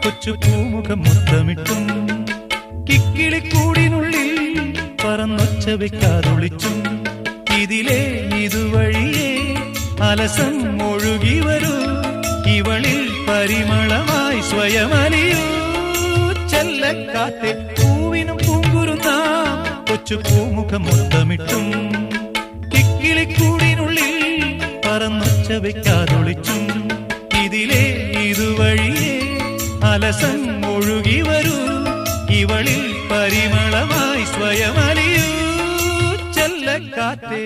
കൊച്ചു പൂമുഖം മുത്തമിട്ടും കിക്കിളിക്കൂടിനുള്ളിൽ പറന്നൊച്ച വെക്കാതൊളിച്ചും ഇതിലേ ഇതുവഴിയേ അലസം ഒഴുകി വരൂ ഇവളിൽ പരിമളമായി സ്വയമലിയൂ ചെല്ലക്കാറ്റെ പൂവിനും പൂങ്കുരുന്ന കൊച്ചു പൂമുഖം മുത്തമിട്ടും കിക്കിളിക്കൂടിനുള്ളിൽ പറന്നൊച്ച വെക്കാതൊളിച്ചും ഇതിലേ ഇതുവഴിയേ അലസം ഒഴുകി വരൂ ഇവളിൽ പരിമളമായി സ്വയമലിയൂ ചെല്ലക്കാറ്റേ